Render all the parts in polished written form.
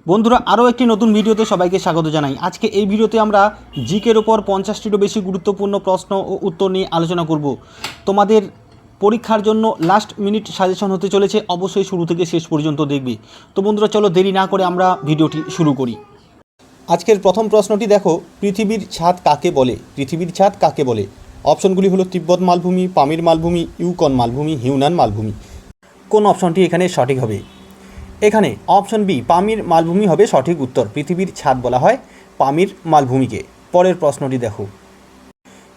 বন্ধুরা আরও একটি নতুন ভিডিওতে সবাইকে স্বাগত জানাই। আজকে এই ভিডিওতে আমরা জিকের ওপর 50টিরও বেশি গুরুত্বপূর্ণ প্রশ্ন ও উত্তর নিয়ে আলোচনা করব। তোমাদের পরীক্ষার জন্য লাস্ট মিনিট সাজেশন হতে চলেছে, অবশ্যই শুরু থেকে শেষ পর্যন্ত দেখবে। তো বন্ধুরা চলো দেরি না করে আমরা ভিডিওটি শুরু করি। আজকের প্রথম প্রশ্নটি দেখো, পৃথিবীর ছাদ কাকে বলে? পৃথিবীর ছাদ কাকে বলে? অপশনগুলি হলো তিব্বত মালভূমি, পামির মালভূমি, ইউকন মালভূমি, হিউনান মালভূমি। কোন অপশনটি এখানে সঠিক হবে? এখানে অপশন বি পামির মালভূমি হবে সঠিক উত্তর। পৃথিবীর ছাদ বলা হয় পামির মালভূমিকে। পরের প্রশ্নটি দেখো,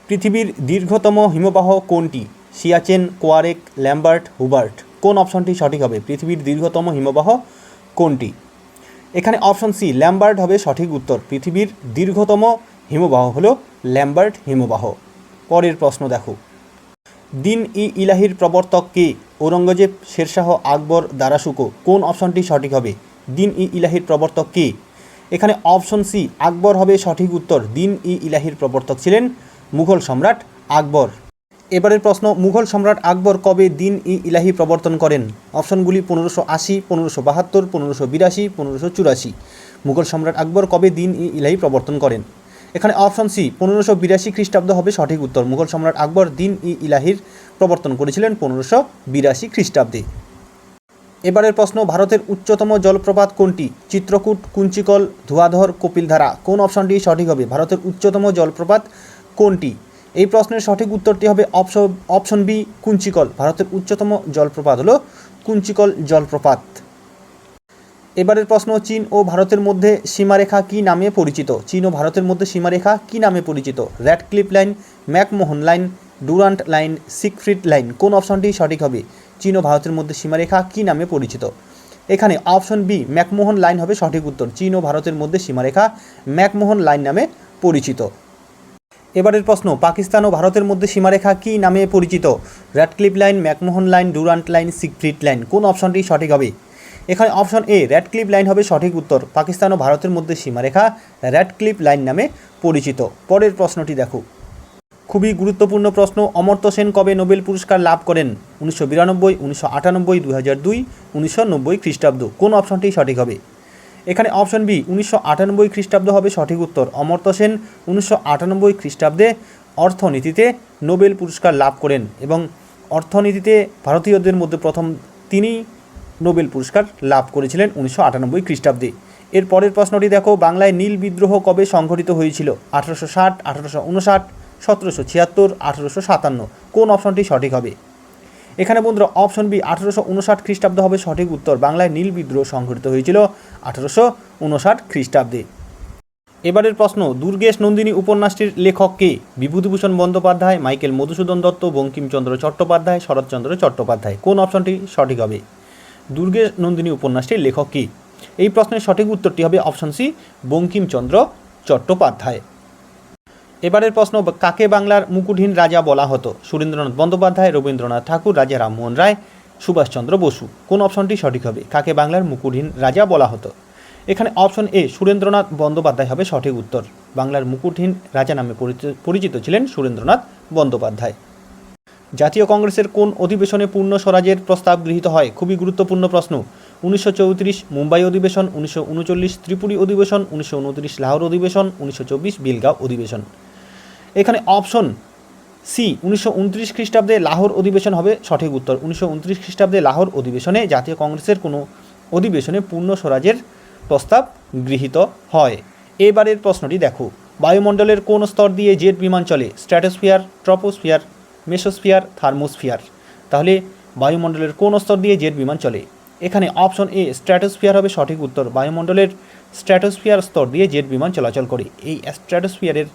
পৃথিবীর দীর্ঘতম হিমবাহ কোনটি? সিয়াচেন, কোয়ারেক, ল্যাম্বার্ট, হুবার্ট। কোন অপশনটি সঠিক হবে? পৃথিবীর দীর্ঘতম হিমবাহ কোনটি? এখানে অপশন সি ল্যাম্বার্ট হবে সঠিক উত্তর। পৃথিবীর দীর্ঘতম হিমবাহ হলো ল্যাম্বার্ট হিমবাহ। পরের প্রশ্ন দেখো, দিন ই ইলাহির প্রবর্তক কে? ঔরঙ্গজেব, শেরশাহ, আকবর, দারাশুকো। কোন অপশনটি সঠিক হবে? দিন ই ইলাহির প্রবর্তক কে? এখানে অপশন সি আকবর হবে সঠিক উত্তর। দিন ই ইলাহির প্রবর্তক ছিলেন মুঘল সম্রাট আকবর। এবারের প্রশ্ন, মুঘল সম্রাট আকবর কবে দিন ই ইলাহি প্রবর্তন করেন? অপশনগুলি 1580, 1572, 1582, 1584। মুঘল সম্রাট আকবর কবে দিন ই ইলাহি প্রবর্তন করেন? এখানে অপশন সি 1582 খ্রিস্টাব্দ হবে সঠিক উত্তর। মুঘল সম্রাট আকবর দিন ই ইলাহির প্রবর্তন করেছিলেন 1582 খ্রিস্টাব্দে। এবারের প্রশ্ন, ভারতের উচ্চতম জলপ্রপাত কোনটি? চিত্রকূট, কুঞ্চিকল, ধোঁয়াধর, কপিলধারা। কোন অপশনটি সঠিক হবে? ভারতের উচ্চতম জলপ্রপাত কোনটি? এই প্রশ্নের সঠিক উত্তরটি হবে অপশন বি কুঞ্চিকল। ভারতের উচ্চতম জলপ্রপাত হলো কুঞ্চিকল জলপ্রপাত। এবারের প্রশ্ন, চীন ও ভারতের মধ্যে সীমারেখা কী নামে পরিচিত? চীন ও ভারতের মধ্যে সীমারেখা কী নামে পরিচিত? Radcliffe line, McMahon line, Durand line, Siegfried line. কোন অপশনটি সঠিক হবে? চীন ও ভারতের মধ্যে সীমারেখা কী নামে পরিচিত? এখানে অপশন বি ম্যাকমোহন লাইন হবে সঠিক উত্তর। চীন ও ভারতের মধ্যে সীমারেখা ম্যাকমোহন লাইন নামে পরিচিত। এবারের প্রশ্ন, পাকিস্তান ও ভারতের মধ্যে সীমারেখা কী নামে পরিচিত? Radcliffe line, McMahon line, Durand line, Siegfried line. কোন অপশনটি সঠিক হবে? এখানে অপশন এ র্যাডক্লিফ লাইন হবে সঠিক উত্তর। পাকিস্তান ও ভারতের মধ্যে সীমারেখা র্যাডক্লিফ লাইন নামে পরিচিত। পরের প্রশ্নটি দেখো, খুবই গুরুত্বপূর্ণ প্রশ্ন, অমর্ত্য সেন কবে নোবেল পুরস্কার লাভ করেন? 1992, 1998, 2002, 1990 খ্রিস্টাব্দ। কোন অপশনটি সঠিক হবে? এখানে অপশন বি 1998 খ্রিস্টাব্দ হবে সঠিক উত্তর। অমর্ত্য সেন 1998 খ্রিস্টাব্দে অর্থনীতিতে নোবেল পুরস্কার লাভ করেন এবং অর্থনীতিতে ভারতীয়দের মধ্যে প্রথম তিনি নোবেল পুরস্কার লাভ করেছিলেন 1998 খ্রিস্টাব্দে। এর পরের প্রশ্নটি দেখো, বাংলায় নীল বিদ্রোহ কবে সংঘটিত হয়েছিল? 1860, 1859, 1776, 1857। কোন অপশনটি সঠিক হবে? এখানে বন্ধুরা অপশন বি 1859 খ্রিস্টাব্দ হবে সঠিক উত্তর। বাংলায় নীল বিদ্রোহ সংঘটিত হয়েছিল 1859 খ্রিস্টাব্দে। এবারের প্রশ্ন, দুর্গেশ নন্দিনী উপন্যাসটির লেখক কে? বিভূতিভূষণ বন্দ্যোপাধ্যায়, মাইকেল মধুসূদন দত্ত, বঙ্কিমচন্দ্র চট্টোপাধ্যায়, শরৎচন্দ্র চট্টোপাধ্যায়। কোন অপশনটি সঠিক হবে? দুর্গেশ নন্দিনী উপন্যাসটির লেখক কে? এই প্রশ্নের সঠিক উত্তরটি হবে অপশন সি বঙ্কিমচন্দ্র চট্টোপাধ্যায়। এবারের প্রশ্ন, কাকে বাংলার মুকুটহীন রাজা বলা হতো? সুরেন্দ্রনাথ বন্দ্যোপাধ্যায়, রবীন্দ্রনাথ ঠাকুর, রাজা রামমোহন রায়, সুভাষচন্দ্র বসু। কোন অপশনটি সঠিক হবে? কাকে বাংলার মুকুটহীন রাজা বলা হতো? এখানে অপশন এ সুরেন্দ্রনাথ বন্দ্যোপাধ্যায় হবে সঠিক উত্তর। বাংলার মুকুটহীন রাজা নামে পরিচিত ছিলেন সুরেন্দ্রনাথ বন্দ্যোপাধ্যায়। জাতীয় কংগ্রেসের কোন অধিবেশনে পূর্ণ স্বরাজের প্রস্তাব গৃহীত হয়? খুবই গুরুত্বপূর্ণ প্রশ্ন। 1934 মুম্বাই অধিবেশন, 1939 ত্রিপুরী অধিবেশন, 1929 লাহোর অধিবেশন, 1924 বেলগাঁও অধিবেশন। এখানে অপশন সি 1929 খ্রিস্টাব্দে লাহোর অধিবেশন হবে সঠিক উত্তর। 1929 খ্রিস্টাব্দে লাহোর অধিবেশনে জাতীয় কংগ্রেসের কোনো অধিবেশনে পূর্ণ স্বরাজের প্রস্তাব গৃহীত হয়। এবারের প্রশ্নটি দেখো, বায়ুমণ্ডলের কোন স্তর দিয়ে জেট বিমান চলে? Stratosphere, troposphere, mesosphere, thermosphere. তাহলে বায়ুমণ্ডলের কোন স্তর দিয়ে জেট বিমান চলে? এখানে অপশন এ স্ট্র্যাটোস্ফিয়ার হবে সঠিক উত্তর। বায়ুমণ্ডলের স্ট্র্যাটোস্ফিয়ার স্তর দিয়ে জেট বিমান চলাচল করে। এই স্ট্র্যাটোস্ফিয়ারের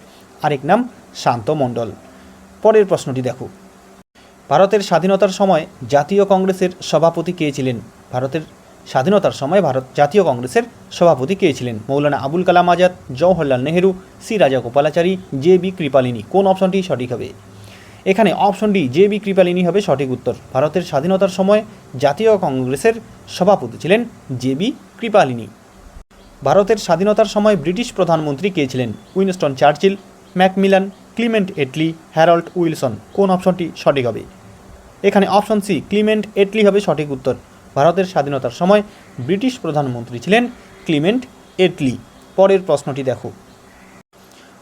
আরেক নাম শান্ত মণ্ডল। পরের প্রশ্নটি দেখো, ভারতের স্বাধীনতার সময় জাতীয় কংগ্রেসের সভাপতি কে ছিলেন? ভারতের স্বাধীনতার সময় জাতীয় কংগ্রেসের সভাপতি কে ছিলেন? Maulana Abul Kalam Azad, Jawaharlal Nehru, C Rajagopalachari, J B Kripalani. কোন অপশনটি সঠিক হবে? এখানে option D J B Kripalani হবে সঠিক উত্তর। ভারতের স্বাধীনতার সময় জাতীয় কংগ্রেসের সভাপতি ছিলেন জে বি কৃপালিনী। ভারতের স্বাধীনতার সময় ব্রিটিশ প্রধানমন্ত্রী কে ছিলেন? Winston Churchill, Macmillan, Clement Attlee, Harold Wilson. কোন অপশনটি সঠিক হবে? এখানে অপশন সি ক্লিমেন্ট এটলি হবে সঠিক উত্তর। ভারতের স্বাধীনতার সময় ব্রিটিশ প্রধানমন্ত্রী ছিলেন ক্লিমেন্ট এটলি। পরের প্রশ্নটি দেখো,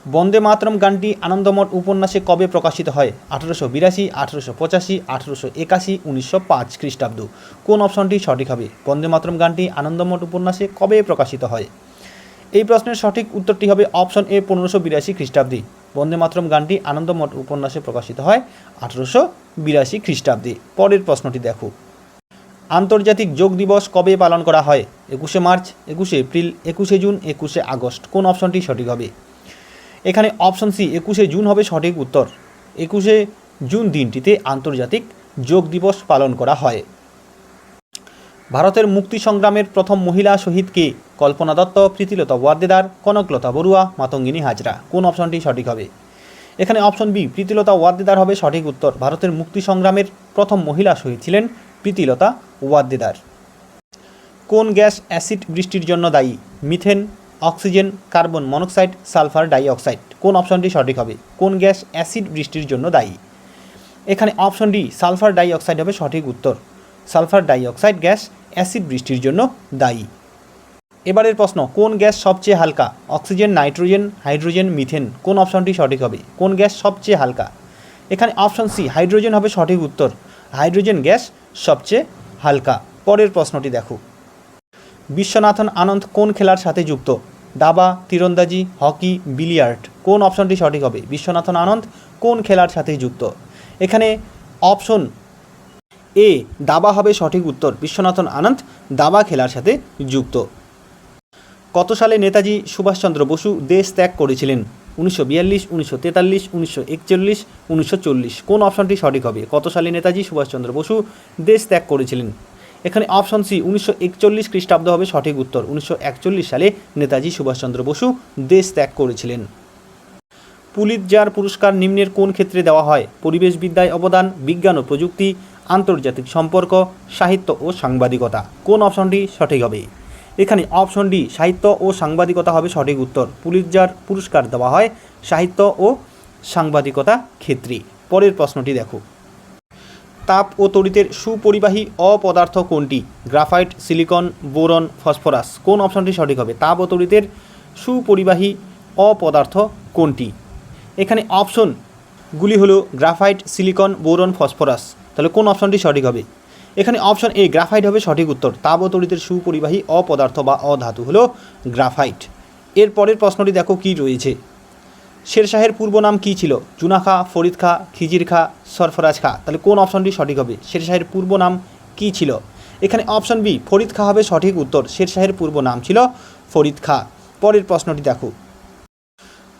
বন্দে মাতরম গানটি আনন্দমঠ উপন্যাসে কবে প্রকাশিত হয়? 1882, 1885, 1881, 1905 খ্রিস্টাব্দ। কোন অপশনটি সঠিক হবে? বন্দে মাতরম গানটি আনন্দমঠ উপন্যাসে কবে প্রকাশিত হয়? এই প্রশ্নের সঠিক উত্তরটি হবে অপশন এ, 1582 খ্রিস্টাব্দে। বন্দে মাতরম গানটি আনন্দমঠ উপন্যাসে প্রকাশিত হয় 1882 খ্রিস্টাব্দে। পরের প্রশ্নটি দেখো, আন্তর্জাতিক যোগ দিবস কবে পালন করা হয়? 21শে মার্চ, 21শে এপ্রিল, 21শে জুন, 21শে আগস্ট। কোন অপশনটি সঠিক হবে? এখানে অপশন সি, 21শে জুন হবে সঠিক উত্তর। 21শে জুন দিনটিতে আন্তর্জাতিক যোগ দিবস পালন করা হয়। ভারতের মুক্তি সংগ্রামের প্রথম মহিলা শহীদ কে? কল্পনা দত্ত, প্রীতিলতা ওয়াদ্দেদার, কনকলতা বড়ুয়া, মাতঙ্গিনী হাজরা। কোন অপশনটি সঠিক হবে? এখানে অপশন বি, প্রীতিলতা ওয়াদ্দেদার হবে সঠিক উত্তর। ভারতের মুক্তি সংগ্রামের প্রথম মহিলা শহীদ ছিলেন প্রীতিলতা ওয়াদ্দেদার। কোন গ্যাস অ্যাসিড বৃষ্টির জন্য দায়ী? Methane, oxygen, carbon monoxide, sulphur dioxide. কোন অপশনটি সঠিক হবে? কোন গ্যাস অ্যাসিড বৃষ্টির জন্য দায়ী? এখানে অপশন ডি, সালফার ডাইঅক্সাইড হবে সঠিক উত্তর। সালফার ডাইঅক্সাইড গ্যাস অ্যাসিড বৃষ্টির জন্য দায়ী। এবারের প্রশ্ন, কোন গ্যাস সবচেয়ে হালকা? Oxygen, nitrogen, hydrogen, methane. কোন অপশনটি সঠিক হবে? কোন গ্যাস সবচেয়ে হালকা? এখানে অপশন সি, হাইড্রোজেন হবে সঠিক উত্তর। হাইড্রোজেন গ্যাস সবচেয়ে হালকা। পরের প্রশ্নটি দেখো, বিশ্বনাথন আনন্দ কোন খেলার সাথে যুক্ত? দাবা, তীরন্দাজি, হকি, বিলিয়ার্ড। কোন অপশনটি সঠিক হবে? বিশ্বনাথন আনন্দ কোন খেলার সাথে যুক্ত? এখানে অপশন এ, দাবা হবে সঠিক উত্তর। বিশ্বনাথন আনন্দ দাবা খেলার সাথে যুক্ত। কত সালে নেতাজি সুভাষচন্দ্র বসু দেশ ত্যাগ করেছিলেন? 1942, 1943, 1941, 1940। কোন অপশনটি সঠিক হবে? কত সালে নেতাজি সুভাষচন্দ্র বসু দেশ ত্যাগ করেছিলেন? এখানে অপশন সি, 1941 খ্রিস্টাব্দ হবে সঠিক উত্তর। 1941 সালে নেতাজি সুভাষচন্দ্র বসু দেশ ত্যাগ করেছিলেন। পুলিৎজার পুরস্কার নিম্নের কোন ক্ষেত্রে দেওয়া হয়? পরিবেশবিদ্যায় অবদান, বিজ্ঞান ও প্রযুক্তি, আন্তর্জাতিক সম্পর্ক, সাহিত্য ও সাংবাদিকতা। কোন অপশনটি সঠিক হবে? এখানে অপশন ডি, সাহিত্য ও সাংবাদিকতা হবে সঠিক উত্তর। পুলিৎজার পুরস্কার দেওয়া হয় সাহিত্য ও সাংবাদিকতা ক্ষেত্রে। পরের প্রশ্নটি দেখো, তাপ ও তড়িতের সুপরিবাহী অপদার্থ কোনটি? Graphite, silicon, boron, phosphorus. কোন অপশনটি সঠিক হবে? তাপ ও তড়িতের সুপরিবাহী অপদার্থ কোনটি? এখানে অপশনগুলি হলো গ্রাফাইট, সিলিকন, বোরন, ফসফরাস। তাহলে কোন অপশনটি সঠিক হবে? এখানে অপশন এ, গ্রাফাইট হবে সঠিক উত্তর। তাপ ও তড়িতের সুপরিবাহী অপদার্থ বা অধাতু হলো গ্রাফাইট। এর পরের প্রশ্নটি দেখো কি রয়েছে, শেরশাহের পূর্ব নাম কী ছিল? জুনা খা, ফরিদ খা, খিজির খা, সরফরাজ খা। তাহলে কোন অপশনটি সঠিক হবে? শেরশাহের পূর্ব নাম কী ছিল? এখানে অপশন বি, ফরিদ খা হবে সঠিক উত্তর। শেরশাহের পূর্ব নাম ছিল ফরিদ খা। পরের প্রশ্নটি দেখো,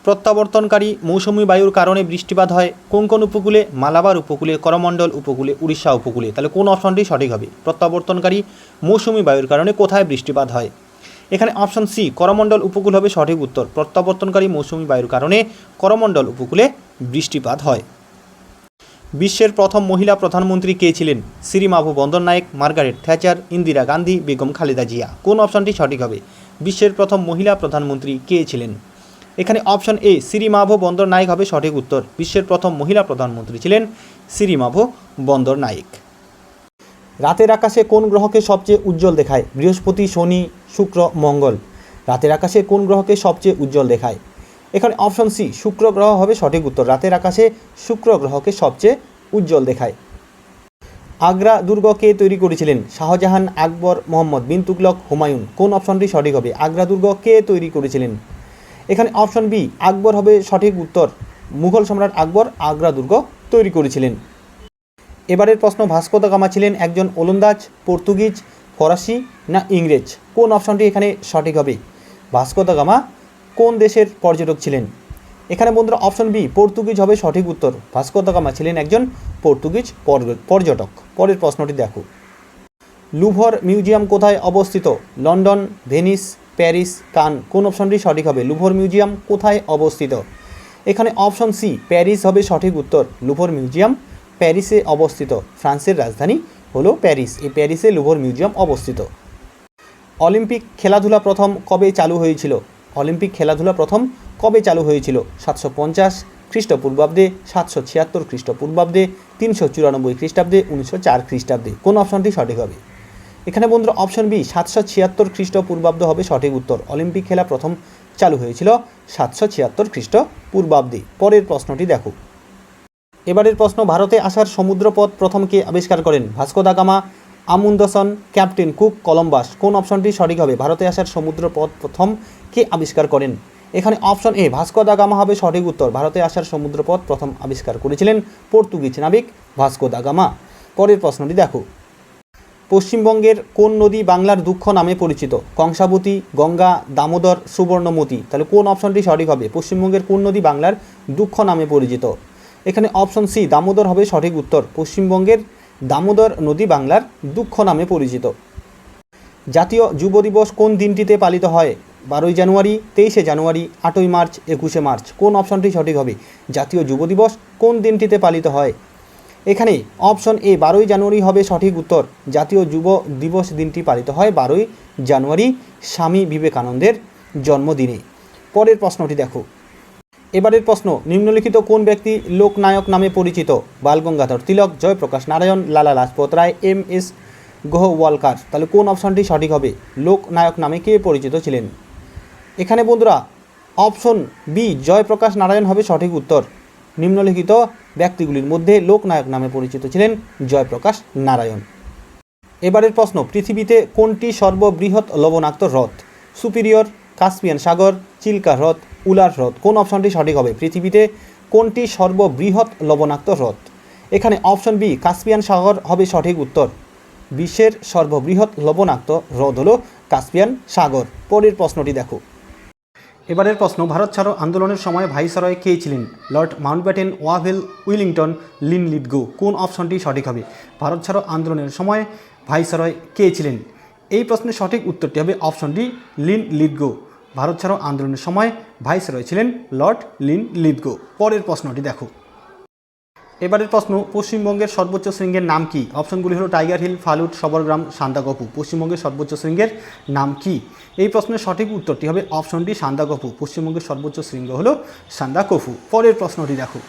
প্রত্যাবর্তনকারী মৌসুমী বায়ুর কারণে বৃষ্টিপাত হয় কোন কোন উপকূলে? মালাবার উপকূলে, করমণ্ডল উপকূলে, উড়িষ্যা উপকূলে। তাহলে কোন অপশনটি সঠিক হবে? প্রত্যাবর্তনকারী মৌসুমী বায়ুর কারণে কোথায় বৃষ্টিপাত হয়? এখানে অপশন সি, করমণ্ডল উপকূল হবে সঠিক উত্তর। প্রত্যাবর্তনকারী মৌসুমী বায়ুর কারণে করমণ্ডল উপকূলে বৃষ্টিপাত হয়। বিশ্বের প্রথম মহিলা প্রধানমন্ত্রী কে ছিলেন? শ্রীমাভু বন্দরনায়েক, মার্গারেট থ্যাচার, ইন্দিরা গান্ধী, বেগম খালেদা জিয়া। কোন অপশনটি সঠিক হবে? বিশ্বের প্রথম মহিলা প্রধানমন্ত্রী কে ছিলেন? এখানে অপশন এ, শ্রীমাভু বন্দরনায়েক হবে সঠিক উত্তর। বিশ্বের প্রথম মহিলা প্রধানমন্ত্রী ছিলেন শ্রীমাভু বন্দরনায়েক। রাতের আকাশে কোন গ্রহকে সবচেয়ে উজ্জ্বল দেখায়? বৃহস্পতি, শনি, শুক্র, মঙ্গল। রাতের আকাশে কোন গ্রহকে সবচেয়ে উজ্জ্বল দেখায়? এখানে অপশন সি, শুক্র গ্রহ হবে সঠিক উত্তর। রাতের আকাশে শুক্র গ্রহকে সবচেয়ে উজ্জ্বল দেখায়। আগ্রা দুর্গ কে তৈরি করেছিলেন? শাহজাহান, আকবর, মোহাম্মদ বিন তুগলক, হুমায়ুন। কোন অপশনটি সঠিক হবে? আগ্রা দুর্গ কে তৈরি করেছিলেন? এখানে অপশন বি, আকবর হবে সঠিক উত্তর। মুঘল সম্রাট আকবর আগ্রা দুর্গ তৈরি করেছিলেন। এবারের প্রশ্ন, ভাস্কো দা গামা ছিলেন একজন ওলন্দাজ, পর্তুগিজ, ফরাসি না ইংরেজ? কোন অপশনটি এখানে সঠিক হবে? ভাস্কো দা গামা কোন দেশের পর্যটক ছিলেন? এখানে বন্ধুরা অপশন বি, পর্তুগিজ হবে সঠিক উত্তর। ভাস্কো দা গামা ছিলেন একজন পর্তুগিজ পর্যটক। পরের প্রশ্নটি দেখো, লুভর মিউজিয়াম কোথায় অবস্থিত? লন্ডন, ভেনিস, প্যারিস, কান। কোন অপশনটি সঠিক হবে? লুভর মিউজিয়াম কোথায় অবস্থিত? এখানে অপশন সি, প্যারিস হবে সঠিক উত্তর। লুভর মিউজিয়াম প্যারিসে অবস্থিত। ফ্রান্সের রাজধানী হলো প্যারিস। এই প্যারিসে লুভর মিউজিয়াম অবস্থিত। অলিম্পিক খেলাধুলা প্রথম কবে চালু হয়েছিল? অলিম্পিক খেলাধুলা প্রথম কবে চালু হয়েছিল? 750 খ্রিস্টপূর্বাব্দে, 776 খ্রিস্টপূর্বাব্দে, 394 খ্রিস্টাব্দে, 1904 খ্রিস্টাব্দে। কোন অপশনটি সঠিক হবে? এখানে বন্ধুরা অপশন বি 776 খ্রিস্টপূর্বাব্দ হবে সঠিক উত্তর। অলিম্পিক খেলা প্রথম চালু হয়েছিল 776 খ্রিস্টপূর্বাব্দে। পরের প্রশ্নটি দেখো। এবারের প্রশ্ন, ভারতে আসার সমুদ্রপথ প্রথম কে আবিষ্কার করেন? Vasco da Gama, Amundsen, captain Cook, Columbus. কোন অপশনটি সঠিক হবে? ভারতে আসার সমুদ্রপথ প্রথম কে আবিষ্কার করেন? এখানে option A Vasco da gamma হবে সঠিক উত্তর। ভারতে আসার সমুদ্রপথ প্রথম আবিষ্কার করেছিলেন পর্তুগিজ নাবিক ভাস্কো দা গামা। পরের প্রশ্নটি দেখো। পশ্চিমবঙ্গের কোন নদী বাংলার দুঃখ নামে পরিচিত? কংসাবতী, গঙ্গা, দামোদর, সুবর্ণমতী। তাহলে কোন অপশনটি সঠিক হবে? পশ্চিমবঙ্গের কোন নদী বাংলার দুঃখ নামে পরিচিত? এখানে অপশন সি দামোদর হবে সঠিক উত্তর। পশ্চিমবঙ্গের দামোদর নদী বাংলার দুঃখ নামে পরিচিত। জাতীয় যুব দিবস কোন দিনটিতে পালিত হয়? 12ই জানুয়ারি, 23শে জানুয়ারি, 8ই মার্চ, 21শে মার্চ। কোন অপশনটি সঠিক হবে? জাতীয় যুব দিবস কোন দিনটিতে পালিত হয়? এখানে অপশন এ 12ই জানুয়ারি হবে সঠিক উত্তর। জাতীয় যুব দিবস দিনটি পালিত হয় 12ই জানুয়ারি, স্বামী বিবেকানন্দের জন্মদিনে। পরের প্রশ্নটি দেখো। এবারের প্রশ্ন, নিম্নলিখিত কোন ব্যক্তি লোকনায়ক নামে পরিচিত? বালগঙ্গাধর তিলক, জয়প্রকাশ নারায়ণ, লালা লাজপত রায়, এম.এস. গোহওয়ালকার। তাহলে কোন অপশনটি সঠিক হবে? লোকনায়ক নামে কে পরিচিত ছিলেন? এখানে বন্ধুরা অপশন বি জয়প্রকাশ নারায়ণ হবে সঠিক উত্তর। নিম্নলিখিত ব্যক্তিগুলির মধ্যে লোকনায়ক নামে পরিচিত ছিলেন জয়প্রকাশ নারায়ণ। এবারের প্রশ্ন, পৃথিবীতে কোনটি সর্ববৃহৎ লবণাক্ত হ্রদ? সুপিরিয়র, কাস্পিয়ান সাগর, চিল্কা হ্রদ, উলার হ্রদ। কোন অপশনটি সঠিক হবে? পৃথিবীতে কোনটি সর্ববৃহৎ লবণাক্ত হ্রদ? এখানে অপশন বি কাস্পিয়ান সাগর হবে সঠিক উত্তর। বিশ্বের সর্ববৃহৎ লবণাক্ত হ্রদ হল কাস্পিয়ান সাগর। পরের প্রশ্নটি দেখো। এবারের প্রশ্ন, ভারত ছাড়ো আন্দোলনের সময় ভাইসরয় কে ছিলেন? Lord Mountbatten, Wavell, Wellington, Linlithgow. কোন অপশনটি সঠিক হবে? ভারত ছাড়ো আন্দোলনের সময় ভাইসরয় কে ছিলেন? এই প্রশ্নের সঠিক উত্তরটি হবে অপশন ডি লিনলিথগো। ভারত ছাড়ো আন্দোলনের সময় ভাইসরয় ছিলেন লর্ড লিনলিথগো। পরের প্রশ্নটি দেখো। এবারের প্রশ্ন, পশ্চিমবঙ্গের সর্বোচ্চ শৃঙ্গের নাম কি? অপশনগুলি হলো টাইগার হিল, ফালুট, সবরগ্রাম, সান্দাকফু। পশ্চিমবঙ্গের সর্বোচ্চ শৃঙ্গের নাম কি? এই প্রশ্নের সঠিক উত্তরটি হবে অপশন ডি সান্দাকফু। পশ্চিমবঙ্গের সর্বোচ্চ শৃঙ্গ হলো সান্দাকফু। পরের প্রশ্নটি দেখো।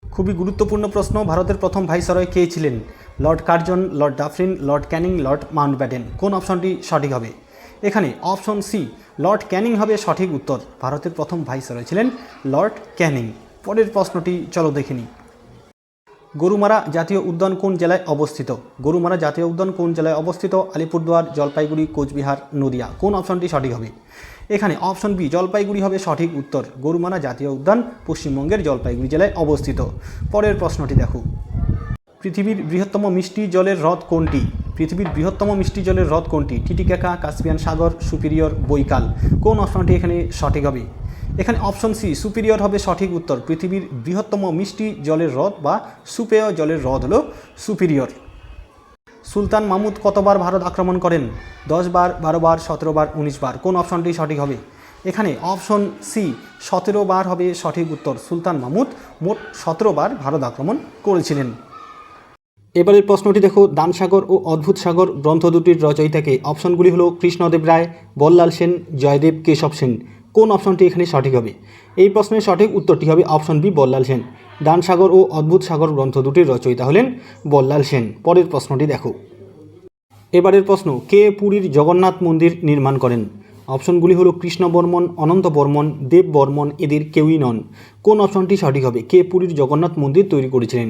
খুবই গুরুত্বপূর্ণ প্রশ্ন, ভারতের প্রথম ভাইসরয় কে ছিলেন? Lord Curzon, Lord Dufferin, Lord Canning, Lord Mountbatten. কোন অপশনটি সঠিক হবে? এখানে অপশন সি লর্ড ক্যানিং হবে সঠিক উত্তর। ভারতের প্রথম ভাইসরয় ছিলেন লর্ড ক্যানিং। পরের প্রশ্নটি চলো দেখে নিই। গরুমারা জাতীয় উদ্যান কোন জেলায় অবস্থিত? গরুমারা জাতীয় উদ্যান কোন জেলায় অবস্থিত? আলিপুরদুয়ার, জলপাইগুড়ি, কোচবিহার, নদিয়া। কোন অপশনটি সঠিক হবে? এখানে অপশন বি জলপাইগুড়ি হবে সঠিক উত্তর। গরুমারা জাতীয় উদ্যান পশ্চিমবঙ্গের জলপাইগুড়ি জেলায় অবস্থিত। পরের প্রশ্নটি দেখো। পৃথিবীর বৃহত্তম মিষ্টি জলের হ্রদ কোনটি? পৃথিবীর বৃহত্তম মিষ্টি জলের হ্রদ কোনটি? টিটিকাকা, কাস্পিয়ান সাগর, সুপিরিয়র, বৈকাল। কোন অপশনটি এখানে সঠিক হবে? এখানে অপশন সি সুপিরিয়র হবে সঠিক উত্তর। পৃথিবীর বৃহত্তম মিষ্টি জলের হ্রদ বা সুপেয় জলের হ্রদ হলো সুপিরিয়র। সুলতান মাহমুদ কতবার ভারত আক্রমণ করেন? 10 বার, 12 বার, 17 বার, 19 বার। কোন অপশনটি সঠিক হবে? এখানে অপশন সি 17 বার হবে সঠিক উত্তর। সুলতান মাহমুদ মোট 17 বার ভারত আক্রমণ করেছিলেন। এবারের প্রশ্নটি দেখো। দানসাগর ও অদ্ভুত সাগর গ্রন্থ দুটির রচয়িতাকে? অপশনগুলি হলো কৃষ্ণদেব রায়, বল্লাল সেন, জয়দেব কেশব সেন। কোন অপশনটি এখানে সঠিক হবে? এই প্রশ্নের সঠিক উত্তরটি হবে অপশন বি বল্লাল সেন। দানসাগর ও অদ্ভুত সাগর গ্রন্থ দুটির রচয়িতা হলেন বল্লাল সেন। পরের প্রশ্নটি দেখো। এবারের প্রশ্ন, কে পুরীর জগন্নাথ মন্দির নির্মাণ করেন? অপশনগুলি হলো কৃষ্ণ বর্মন, অনন্ত বর্মন, দেব বর্মন। এদের কেউই নন। কোন অপশনটি সঠিক হবে? কে পুরীর জগন্নাথ মন্দির তৈরি করেছিলেন?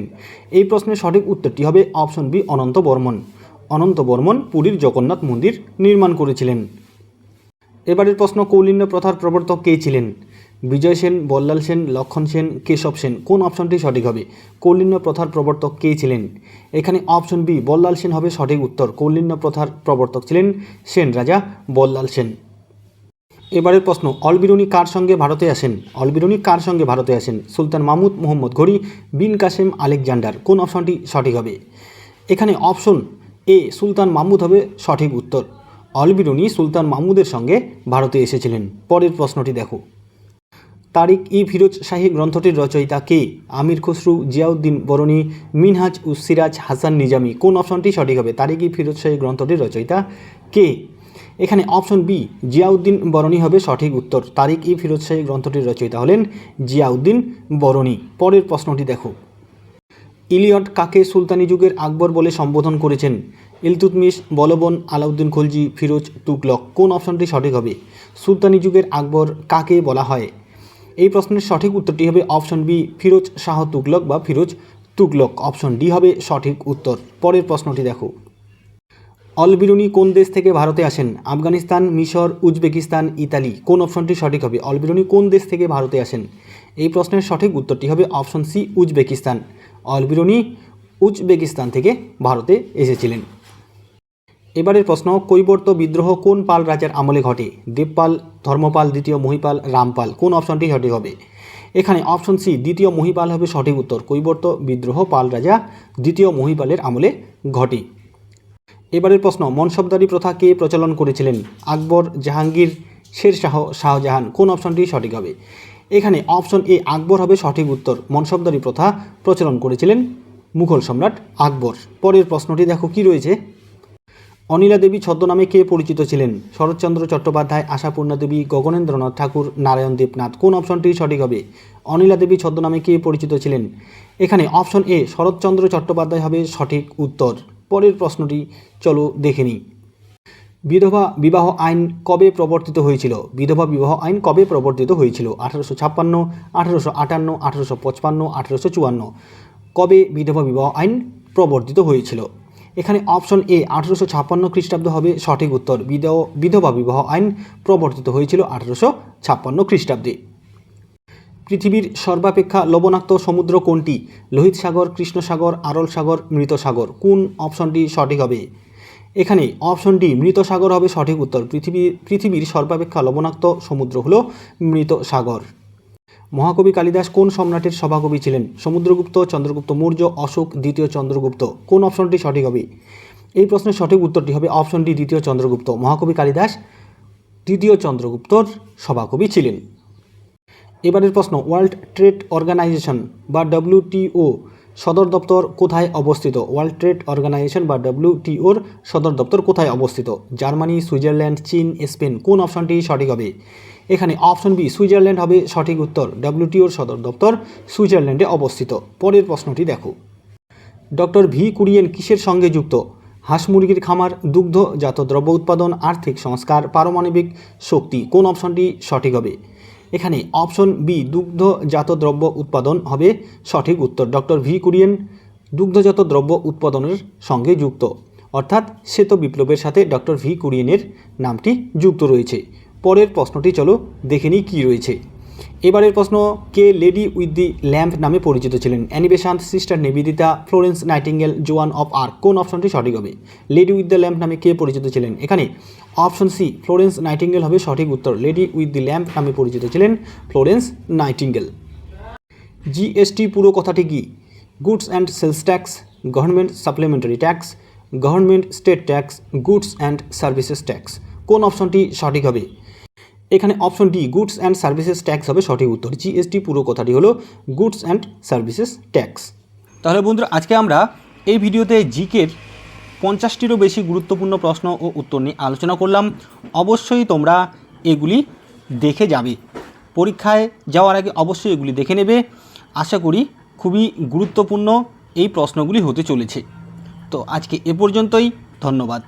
এই প্রশ্নের সঠিক উত্তরটি হবে অপশন বি অনন্ত বর্মন। অনন্ত বর্মন পুরীর জগন্নাথ মন্দির নির্মাণ করেছিলেন। এবারের প্রশ্ন, কৌলিন্য প্রথার প্রবর্তক কে ছিলেন? বিজয় সেন, বল্লাল সেন, লক্ষণ সেন, কেশব সেন। কোন অপশনটি সঠিক হবে? কৌলিন্য প্রথার প্রবর্তক কে ছিলেন? এখানে অপশন বি বল্লাল সেন হবে সঠিক উত্তর। কৌলিন্য প্রথার প্রবর্তক ছিলেন সেন রাজা বল্লাল সেন। এবারের প্রশ্ন, অলবিরুনি কার সঙ্গে ভারতে আসেন? অলবিরুনি কার সঙ্গে ভারতে আসেন? সুলতান মাহমুদ, মোহাম্মদ ঘুরি, বিন কাসেম, আলেকজান্ডার। কোন অপশনটি সঠিক হবে? এখানে অপশন এ সুলতান মাহমুদ হবে সঠিক উত্তর। অলবিরুনি সুলতান মাহমুদের সঙ্গে ভারতে এসেছিলেন। পরের প্রশ্নটি দেখো। তারিক ই ফিরোজ শাহী গ্রন্থটির রচয়িতা কে? আমির খসরু, জিয়াউদ্দিন বরনি, মিনহাজ উস সিরাজ, হাসান নিজামি। কোন অপশনটি সঠিক হবে? তারিক ই ফিরোজ শাহী গ্রন্থটির রচয়িতা কে? এখানে অপশন বি জিয়াউদ্দিন বরনি হবে সঠিক উত্তর। তারিক ই ফিরোজ শাহী গ্রন্থটির রচয়িতা হলেন জিয়াউদ্দিন বরনি। পরের প্রশ্নটি দেখো। ইলিয়ট কাকে সুলতানি যুগের আকবর বলে সম্বোধন করেছেন? ইলতুৎমিশ, বলবন, আলাউদ্দিন খলজি, ফিরোজ তুগলক। কোন অপশনটি সঠিক হবে? সুলতানি যুগের আকবর কাকে বলা হয়? এই প্রশ্নের সঠিক উত্তরটি হবে অপশন বি, ফিরোজ শাহ তুগলক বা ফিরোজ তুগলক। অপশন ডি হবে সঠিক উত্তর। পরের প্রশ্নটি দেখো, অল বিরুনি কোন দেশ থেকে ভারতে আসেন? আফগানিস্তান, মিশর, উজবেকিস্তান, ইতালি। কোন অপশনটি সঠিক হবে? অল বিরুনি কোন দেশ থেকে ভারতে আসেন? এই প্রশ্নের সঠিক উত্তরটি হবে option C, Uzbekistan. Al Biruni Uzbekistan থেকে ভারতে এসেছিলেন। এবারের প্রশ্ন, কৈবর্ত বিদ্রোহ কোন পাল রাজার আমলে ঘটে? দেবপাল, ধর্মপাল, দ্বিতীয় মহিপাল, রামপাল। কোন অপশনটি সঠিক হবে? এখানে অপশন সি, দ্বিতীয় মহিপাল হবে সঠিক উত্তর। কৈবর্ত বিদ্রোহ পাল রাজা দ্বিতীয় মহিপালের আমলে ঘটে। এবারের প্রশ্ন, মনসবদারি প্রথা কে প্রচলন করেছিলেন? আকবর, জাহাঙ্গীর, শেরশাহ, শাহজাহান। কোন অপশনটি সঠিক হবে? এখানে অপশন এ আকবর হবে সঠিক উত্তর। মনসবদারি প্রথা প্রচলন করেছিলেন মুঘল সম্রাট আকবর। পরের প্রশ্নটি দেখো কি রয়েছে, অনিলা দেবী ছদ্মনামে কে পরিচিত ছিলেন? শরৎচন্দ্র চট্টোপাধ্যায়, আশাপূর্ণা দেবী, গগনেন্দ্রনাথ ঠাকুর, নারায়ণ দেবনাথ। কোন অপশনটি সঠিক হবে? অনিলা দেবী ছদ্মনামে কে পরিচিত ছিলেন? এখানে অপশন এ শরৎচন্দ্র চট্টোপাধ্যায় হবে সঠিক উত্তর। পরের প্রশ্নটি চলো দেখে নিই, বিধবা বিবাহ আইন কবে প্রবর্তিত হয়েছিল? বিধবা বিবাহ আইন কবে প্রবর্তিত হয়েছিল? 1856, 1858, 1855, 1854। কবে বিধবা বিবাহ আইন প্রবর্তিত হয়েছিল? এখানে অপশন এ 1856 খ্রিস্টাব্দ হবে সঠিক উত্তর। বিধবা বিবাহ আইন প্রবর্তিত হয়েছিল 1856 খ্রিস্টাব্দে। পৃথিবীর সর্বাপেক্ষা লবণাক্ত সমুদ্র কোনটি? লোহিত সাগর, কৃষ্ণ সাগর, আরল সাগর, মৃত সাগর। কোন অপশনটি সঠিক হবে? এখানে অপশন ডি, মৃত সাগর হবে সঠিক উত্তর। পৃথিবীর সর্বাপেক্ষা লবণাক্ত সমুদ্র হলো মৃত সাগর। মহাকবি কালিদাস কোন সম্রাটের সভাকবি ছিলেন? সমুদ্রগুপ্ত, চন্দ্রগুপ্ত মৌর্য, অশোক, দ্বিতীয় চন্দ্রগুপ্ত। কোন অপশনটি সঠিক হবে? এই প্রশ্নের সঠিক উত্তরটি হবে অপশন ডি, দ্বিতীয় চন্দ্রগুপ্ত। মহাকবি কালিদাস দ্বিতীয় চন্দ্রগুপ্তর সভাকবি ছিলেন। এবারের প্রশ্ন, ওয়ার্ল্ড ট্রেড অর্গানাইজেশন বা WTO সদর দপ্তর কোথায় অবস্থিত? ওয়ার্ল্ড ট্রেড অর্গানাইজেশন বা WTOর সদর দপ্তর কোথায় অবস্থিত? জার্মানি, সুইজারল্যান্ড, চীন, স্পেন। কোন অপশনটি সঠিক হবে? এখানে অপশন বি, সুইজারল্যান্ড হবে সঠিক উত্তর। WTOর সদর দপ্তর সুইজারল্যান্ডে অবস্থিত। পরের প্রশ্নটি দেখো, ডক্টর ভি কুরিয়েন কিসের সঙ্গে যুক্ত? হাঁস মুরগির খামার, দুগ্ধজাত দ্রব্য উৎপাদন, আর্থিক সংস্কার, পারমাণবিক শক্তি। কোন অপশনটি সঠিক হবে? এখানে অপশন বি, দুগ্ধজাত দ্রব্য উৎপাদন হবে সঠিক উত্তর। ডক্টর ভি কুরিয়েন দুগ্ধজাত দ্রব্য উৎপাদনের সঙ্গে যুক্ত, অর্থাৎ শ্বেত বিপ্লবের সাথে ডক্টর ভি কুরিয়েনের নামটি যুক্ত রয়েছে। পরের প্রশ্নটি চলো দেখে নিই কী রয়েছে। এবারের প্রশ্ন, কে লেডি উইথ দি ল্যাম্প নামে পরিচিত ছিলেন? Annie Besant, sister Nivedita, Florence Nightingale, Joan of Arc. কোন অপশনটি সঠিক হবে? লেডি উইথ দ্য ল্যাম্প নামে কে পরিচিত ছিলেন? এখানে অপশন সি, ফ্লোরেন্স নাইটিঙ্গেল হবে সঠিক উত্তর। লেডি উইথ দি ল্যাম্প নামে পরিচিত ছিলেন ফ্লোরেন্স নাইটিঙ্গেল। GST পুরো কথাটি কি? Goods and sales tax, government supplementary tax, government state tax, goods and services tax. কোন অপশনটি সঠিক হবে? এখানে option D, goods and services tax হবে সঠিক উত্তর। GST পুরো কথাটি হলো গুডস অ্যান্ড সার্ভিসেস ট্যাক্স। তাহলে বন্ধুরা, আজকে আমরা এই ভিডিওতে জিকের 50টিরও বেশি গুরুত্বপূর্ণ প্রশ্ন ও উত্তর নিয়ে আলোচনা করলাম। অবশ্যই তোমরা এগুলি দেখে যাবে, পরীক্ষায় যাওয়ার আগে অবশ্যই এগুলি দেখে নেবে। আশা করি খুবই গুরুত্বপূর্ণ এই প্রশ্নগুলি হতে চলেছে। তো আজকে এ পর্যন্তই, ধন্যবাদ।